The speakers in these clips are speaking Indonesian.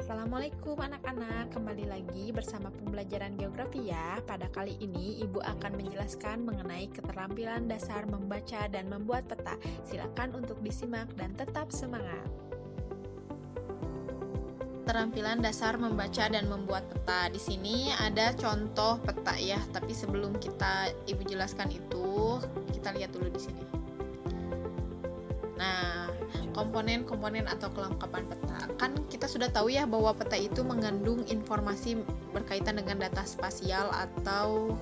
Assalamualaikum anak-anak, kembali lagi bersama pembelajaran geografi ya. Pada kali ini Ibu akan menjelaskan mengenai keterampilan dasar membaca dan membuat peta. Silakan untuk disimak dan tetap semangat. Keterampilan dasar membaca dan membuat peta. Di sini ada contoh peta ya, tapi sebelum Ibu jelaskan itu, kita lihat dulu di sini. Nah, komponen-komponen atau kelengkapan peta. Kan kita sudah tahu ya bahwa peta itu mengandung informasi berkaitan dengan data spasial atau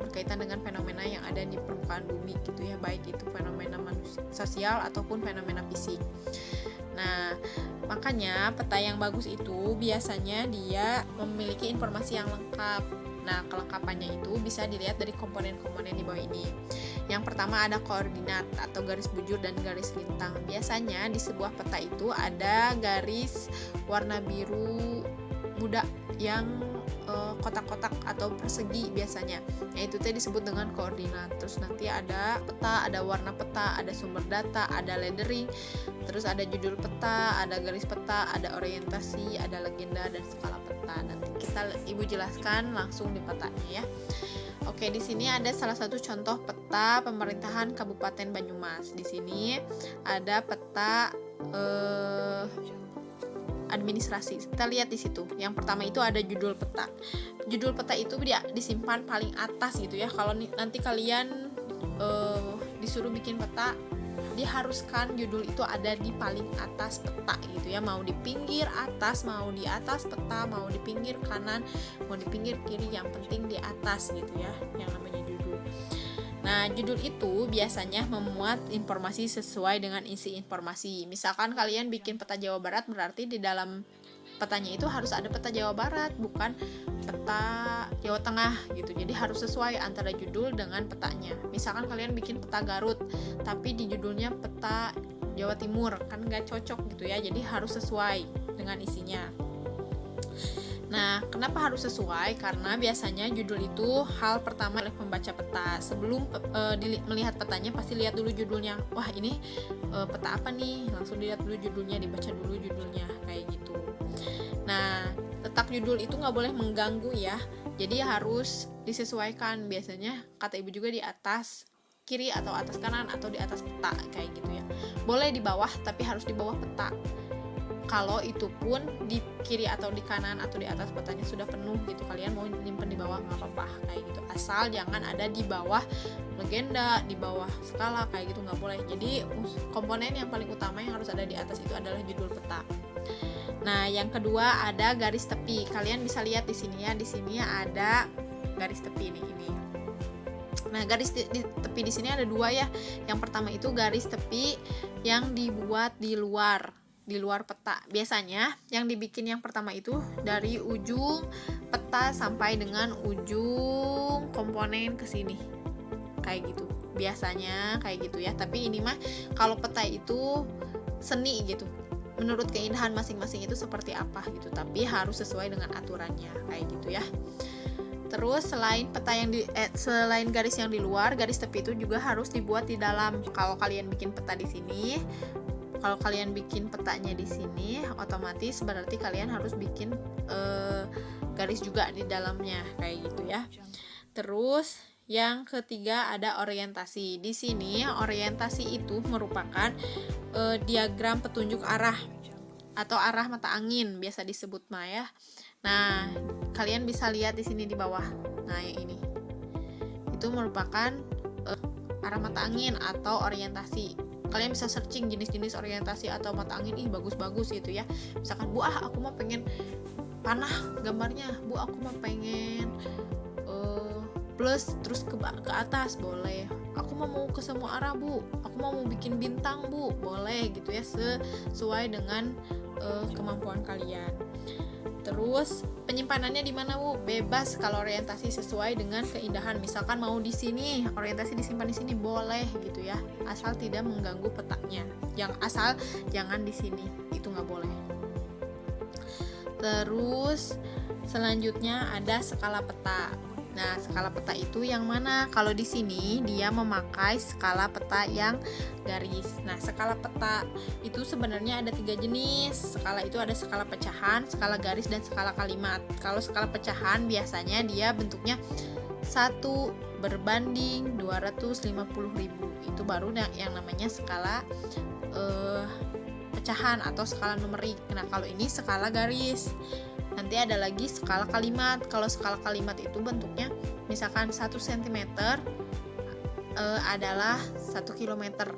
berkaitan dengan fenomena yang ada di permukaan bumi gitu ya, baik itu fenomena sosial ataupun fenomena fisik. Nah, makanya peta yang bagus itu biasanya dia memiliki informasi yang lengkap. Nah, kelengkapannya itu bisa dilihat dari komponen-komponen di bawah ini. Yang pertama ada koordinat atau garis bujur dan garis lintang. Biasanya di sebuah peta itu ada garis warna biru muda yang kotak-kotak atau persegi biasanya. Yaitu disebut dengan koordinat. Terus nanti ada peta, ada warna peta, ada sumber data, ada lettering, terus ada judul peta, ada garis peta, ada orientasi, ada legenda dan skala peta. Nanti Ibu jelaskan langsung di petanya ya. Oke, di sini ada salah satu contoh peta pemerintahan Kabupaten Banyumas. Di sini ada peta administrasi. Kita lihat di situ. Yang pertama itu ada judul peta. Judul peta itu dia disimpan paling atas gitu ya. Kalau nanti kalian disuruh bikin peta, diharuskan judul itu ada di paling atas peta gitu ya, mau di pinggir atas, mau di atas peta, mau di pinggir kanan, mau di pinggir kiri, yang penting di atas gitu ya, yang namanya judul. Nah, judul itu biasanya memuat informasi sesuai dengan isi informasi. Misalkan kalian bikin peta Jawa Barat, berarti di dalam petanya itu harus ada peta Jawa Barat, bukan peta Jawa Tengah gitu. Jadi harus sesuai antara judul dengan petanya. Misalkan kalian bikin peta Garut, tapi di judulnya peta Jawa Timur, kan nggak cocok gitu ya. Jadi harus sesuai dengan isinya. Nah, kenapa harus sesuai? Karena biasanya judul itu hal pertama oleh pembaca peta. Sebelum melihat petanya, pasti lihat dulu judulnya. Wah, ini peta apa nih? Langsung dilihat dulu judulnya, dibaca dulu judulnya, kayak gitu. Nah, letak judul itu nggak boleh mengganggu ya. Jadi harus disesuaikan. Biasanya kata Ibu juga di atas kiri atau atas kanan atau di atas peta, kayak gitu ya. Boleh di bawah, tapi harus di bawah peta. Kalau itu pun di kiri atau di kanan atau di atas petanya sudah penuh gitu, kalian mau nyimpen di bawah nggak apa-apa, kayak gitu. Asal jangan ada di bawah legenda, di bawah skala, kayak gitu nggak boleh. Jadi komponen yang paling utama yang harus ada di atas itu adalah judul peta. Nah, yang kedua ada garis tepi. Kalian bisa lihat di sini ya, di sini ada garis tepi ini. Nah, garis tepi di sini ada dua ya. Yang pertama itu garis tepi yang dibuat di luar peta. Biasanya yang dibikin yang pertama itu dari ujung peta sampai dengan ujung komponen ke sini. Kayak gitu. Biasanya kayak gitu ya. Tapi ini mah kalau peta itu seni gitu. Menurut keindahan masing-masing itu seperti apa gitu. Tapi harus sesuai dengan aturannya, kayak gitu ya. Terus selain peta yang selain garis yang di luar, garis tepi itu juga harus dibuat di dalam. Kalau kalian bikin peta di sini, kalau kalian bikin petanya di sini, otomatis berarti kalian harus bikin garis juga di dalamnya, kayak gitu ya. Terus yang ketiga ada orientasi. Di sini orientasi itu merupakan diagram petunjuk arah atau arah mata angin, biasa disebut mah ya. Nah, kalian bisa lihat di sini di bawah. Nah, yang ini itu merupakan arah mata angin atau orientasi. Kalian bisa searching jenis-jenis orientasi atau mata angin, bagus-bagus gitu ya. Misalkan, Bu, aku mah pengen panah gambarnya, Bu, aku mah pengen plus terus ke atas, boleh. Aku mau ke semua arah, Bu, aku mau bikin bintang, Bu, boleh gitu ya, sesuai dengan kemampuan kalian. Terus penyimpanannya di mana, Bu? Bebas kalau orientasi sesuai dengan keindahan. Misalkan mau di sini, orientasi disimpan di sini, boleh gitu ya. Asal tidak mengganggu petanya. Asal jangan di sini, itu nggak boleh. Terus selanjutnya ada skala peta. Nah, skala peta itu yang mana? Kalau di sini dia memakai skala peta yang garis. Nah, skala peta itu sebenarnya ada 3 jenis. Skala itu ada skala pecahan, skala garis, dan skala kalimat. Kalau skala pecahan biasanya dia bentuknya 1/250.000. Itu baru yang namanya skala pecahan atau skala numerik. Nah, kalau ini skala garis. Nanti ada lagi skala kalimat. Kalau skala kalimat itu bentuknya misalkan 1 cm adalah 1 km,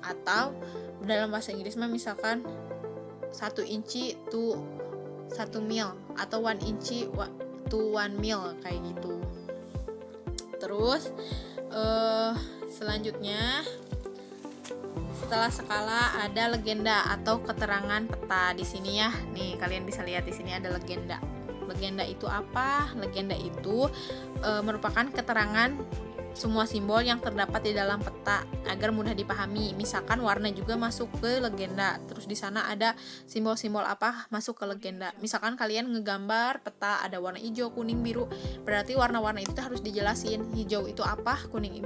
atau dalam bahasa Inggris mah misalkan 1 inci to 1 mil, atau 1 inci to 1 mil, kayak gitu. Terus selanjutnya setelah skala ada legenda atau keterangan peta di sini ya. Nih, kalian bisa lihat di sini ada legenda. Legenda itu apa? Legenda itu merupakan keterangan semua simbol yang terdapat di dalam peta agar mudah dipahami. Misalkan warna juga masuk ke legenda. Terus di sana ada simbol-simbol apa masuk ke legenda. Misalkan kalian ngegambar peta ada warna hijau, kuning, biru. Berarti warna-warna itu harus dijelasin. Hijau itu apa, kuning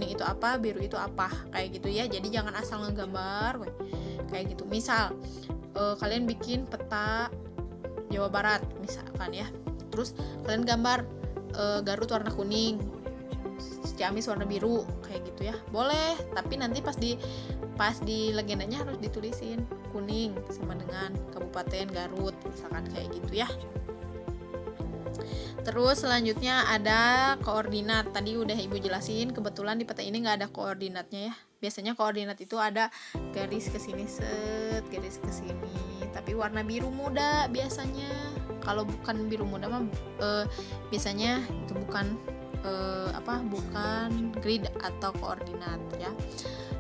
itu apa, biru itu apa. Kayak gitu ya. Jadi jangan asal ngegambar kayak gitu. Misal kalian bikin peta Jawa Barat misalkan ya. Terus kalian gambar Garut warna kuning, Ciamis warna biru, kayak gitu ya, boleh. Tapi nanti pas di legendanya harus ditulisin kuning sama dengan Kabupaten Garut, misalkan kayak gitu ya. Terus selanjutnya ada koordinat. Tadi udah ibu jelasin, kebetulan di peta ini nggak ada koordinatnya ya. Biasanya koordinat itu ada garis ke sini set, garis ke sini. Tapi warna biru muda biasanya. Kalau bukan biru muda mah biasanya itu bukan grid atau koordinat ya.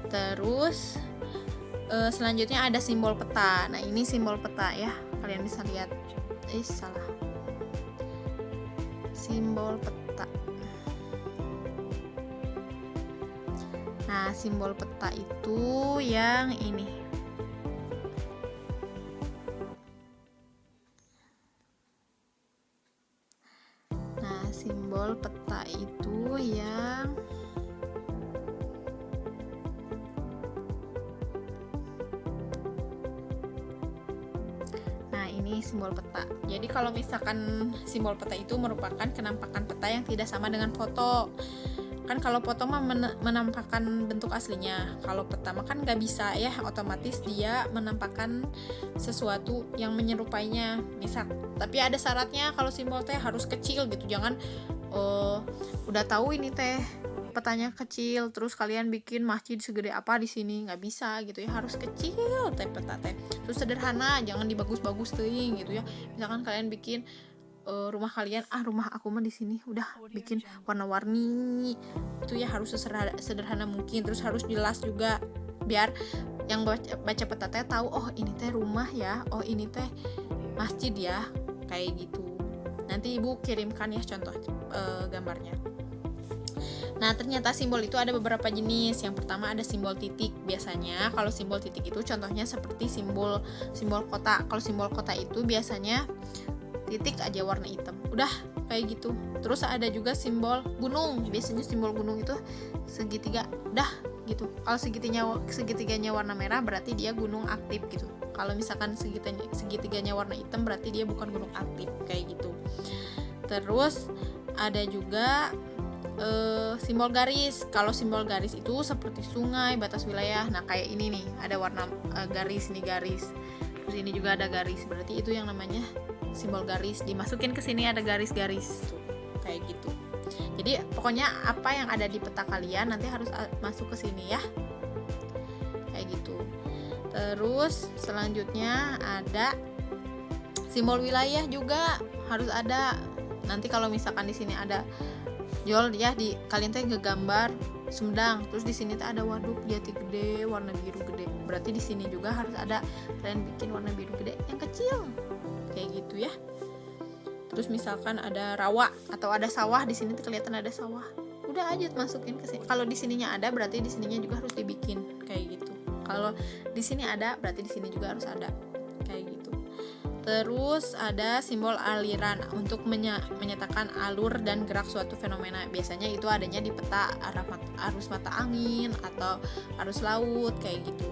Terus selanjutnya ada simbol peta. Nah, ini simbol peta ya, kalian bisa lihat. Salah, simbol peta. Nah, simbol peta itu yang ini. Simbol peta itu yang ini simbol peta. Jadi kalau misalkan simbol peta itu merupakan kenampakan peta yang tidak sama dengan foto. Kan kalau foto mah menampakkan bentuk aslinya. Kalau peta mah kan nggak bisa ya, otomatis dia menampakkan sesuatu yang menyerupainya. Misal, tapi ada syaratnya kalau simbol teh harus kecil gitu. Jangan udah tahu ini teh petanya kecil, terus kalian bikin masjid segede apa di sini, nggak bisa gitu ya, harus kecil teh peta teh. Terus sederhana, jangan dibagus-bagus teuing gitu ya. Misalkan kalian bikin rumah kalian, rumah aku mah di sini udah bikin warna-warni, itu ya harus sederhana mungkin. Terus harus jelas juga biar yang baca peta teh tahu, oh ini teh rumah ya, oh ini teh masjid ya, kayak gitu. Nanti ibu kirimkan ya contoh gambarnya. Nah, ternyata simbol itu ada beberapa jenis. Yang pertama ada simbol titik. Biasanya kalau simbol titik itu contohnya seperti simbol kota. Kalau simbol kota itu biasanya titik aja warna hitam. Udah kayak gitu. Terus ada juga simbol gunung. Biasanya simbol gunung itu segitiga. Udah gitu. Kalau segitiganya warna merah berarti dia gunung aktif gitu. Kalau misalkan segitiganya warna hitam berarti dia bukan gunung aktif, kayak gitu. Terus ada juga simbol garis. Kalau simbol garis itu seperti sungai, batas wilayah. Nah, kayak ini nih, ada warna garis, ini garis. Terus ini juga ada garis. Berarti itu yang namanya simbol garis. Dimasukin ke sini ada garis-garis. Tuh, kayak gitu. Jadi pokoknya apa yang ada di peta kalian nanti harus masuk ke sini ya. Kayak gitu. Terus selanjutnya ada simbol wilayah juga harus ada. Nanti kalau misalkan di sini ada Jol ya, di kalian teh ngegambar Sumedang, terus di sini tuh ada waduk Jati Gede warna biru gede. Berarti di sini juga harus ada kalian bikin warna biru gede yang kecil. Kayak gitu ya. Terus misalkan ada rawa atau ada sawah, di sini tuh kelihatan ada sawah. Udah aja masukin ke sini. Kalau di sininya ada berarti di sininya juga harus dibikin kayak gitu. Kalau di sini ada berarti di sini juga harus ada. Kayak gitu. Terus ada simbol aliran untuk menyatakan alur dan gerak suatu fenomena. Biasanya itu adanya di peta arus mata angin atau arus laut kayak gitu.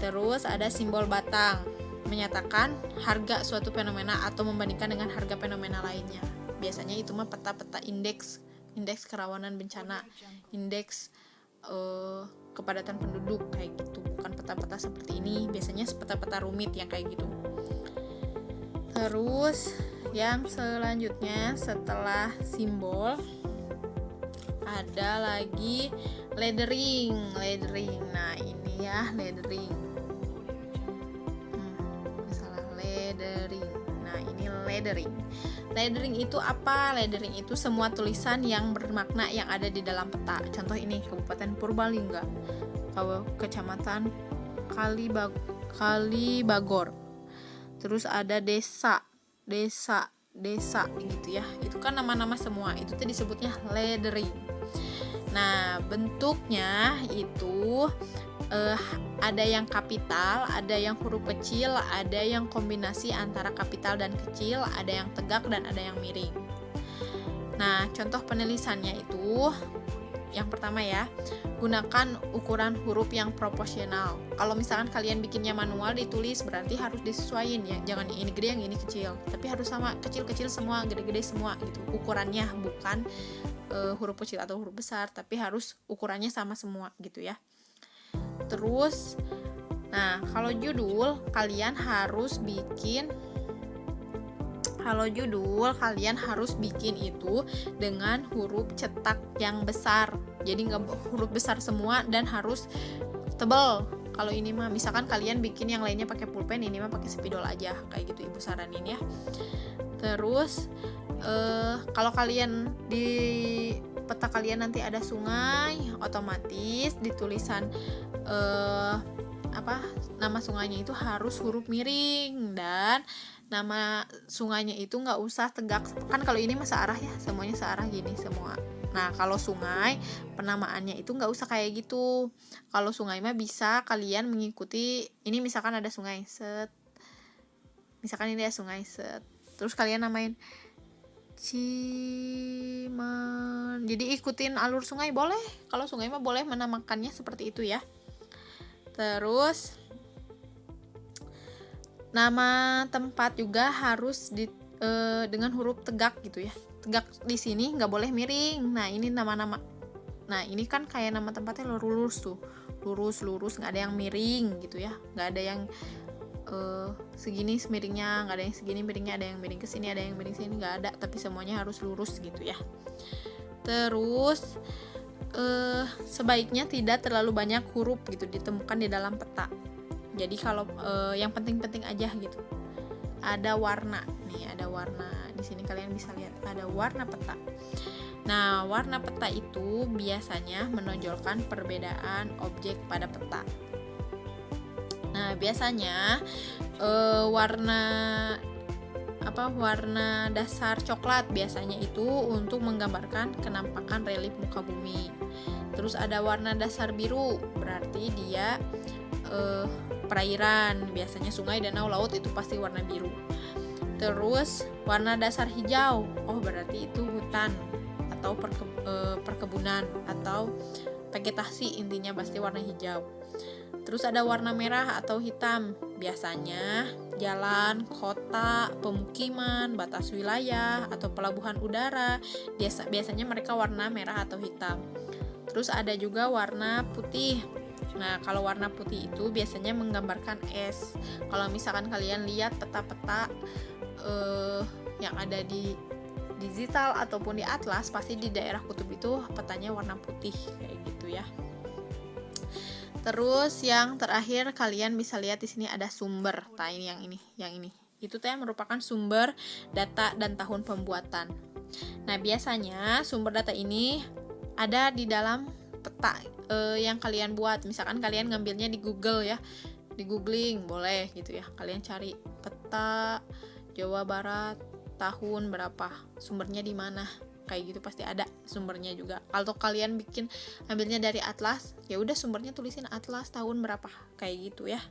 Terus ada simbol batang, menyatakan harga suatu fenomena atau membandingkan dengan harga fenomena lainnya. Biasanya itu mah peta-peta indeks kerawanan bencana, indeks kepadatan penduduk kayak gitu. Bukan peta-peta seperti ini, biasanya peta-peta rumit yang kayak gitu. Terus yang selanjutnya setelah simbol ada lagi lettering. Nah ini ya lettering. Masalah lettering. Nah ini lettering. Lettering itu apa? Lettering itu semua tulisan yang bermakna yang ada di dalam peta. Contoh ini Kabupaten Purbalingga, Kecamatan Kalibagor. Terus ada desa gitu ya. Itu kan nama-nama semua. Itu tuh disebutnya lettering. Nah, bentuknya itu ada yang kapital, ada yang huruf kecil, ada yang kombinasi antara kapital dan kecil, ada yang tegak dan ada yang miring. Nah, contoh penulisannya itu yang pertama ya, gunakan ukuran huruf yang proporsional. Kalau misalkan kalian bikinnya manual ditulis berarti harus disesuaikan ya. Jangan ini gede yang ini kecil, tapi harus sama, kecil-kecil semua, gede-gede semua gitu. Ukurannya bukan huruf kecil atau huruf besar, tapi harus ukurannya sama semua gitu ya. Terus nah, kalau judul kalian harus bikin itu dengan huruf cetak yang besar. Jadi nggak huruf besar semua dan harus tebal. Kalau ini mah misalkan kalian bikin yang lainnya pakai pulpen, ini mah pakai spidol aja kayak gitu ibu saranin ya. Terus kalau kalian di peta kalian nanti ada sungai, otomatis di tulisan nama sungainya itu harus huruf miring, dan nama sungainya itu nggak usah tegak. Kan kalau ini mah searah ya, semuanya searah gini semua. Nah kalau sungai penamaannya itu nggak usah kayak gitu. Kalau sungai mah bisa kalian mengikuti, ini misalkan ada sungai set, misalkan ini ada sungai set, terus kalian namain Ciman. Jadi ikutin alur sungai boleh. Kalau sungai mah boleh menamakannya seperti itu ya. Terus nama tempat juga harus dengan huruf tegak gitu ya. Tegak di sini nggak boleh miring. Nah ini nama-nama. Nah ini kan kayak nama tempatnya lurus tuh, lurus, nggak ada yang miring gitu ya. Nggak ada yang segini miringnya, nggak ada yang segini miringnya, ada yang miring ke sini, ada yang miring sini, nggak ada. Tapi semuanya harus lurus gitu ya. Terus sebaiknya tidak terlalu banyak huruf gitu ditemukan di dalam peta. Jadi kalau yang penting-penting aja gitu. Ada warna nih, ada warna di sini kalian bisa lihat ada warna peta. Nah warna peta itu biasanya menonjolkan perbedaan objek pada peta. Nah biasanya warna dasar coklat biasanya itu untuk menggambarkan kenampakan relief muka bumi. Terus ada warna dasar biru, berarti dia perairan, biasanya sungai, danau, laut itu pasti warna biru. Terus warna dasar hijau, oh berarti itu hutan atau perkebunan atau vegetasi, intinya pasti warna hijau. Terus ada warna merah atau hitam, biasanya jalan, kota, pemukiman, batas wilayah, atau pelabuhan udara, biasanya mereka warna merah atau hitam. Terus ada juga warna putih. Nah kalau warna putih itu biasanya menggambarkan es. Kalau misalkan kalian lihat peta-peta yang ada di digital ataupun di atlas, pasti di daerah kutub itu petanya warna putih kayak gitu ya. Terus yang terakhir kalian bisa lihat di sini ada sumber. Nah ini yang ini. Itu teh merupakan sumber data dan tahun pembuatan. Nah biasanya sumber data ini ada di dalam peta yang kalian buat. Misalkan kalian ngambilnya di Google ya, di googling boleh gitu ya. Kalian cari peta Jawa Barat tahun berapa, sumbernya di mana. Kayak gitu pasti ada sumbernya juga. Kalau kalian ambilnya dari atlas, ya udah sumbernya tulisin atlas tahun berapa kayak gitu ya.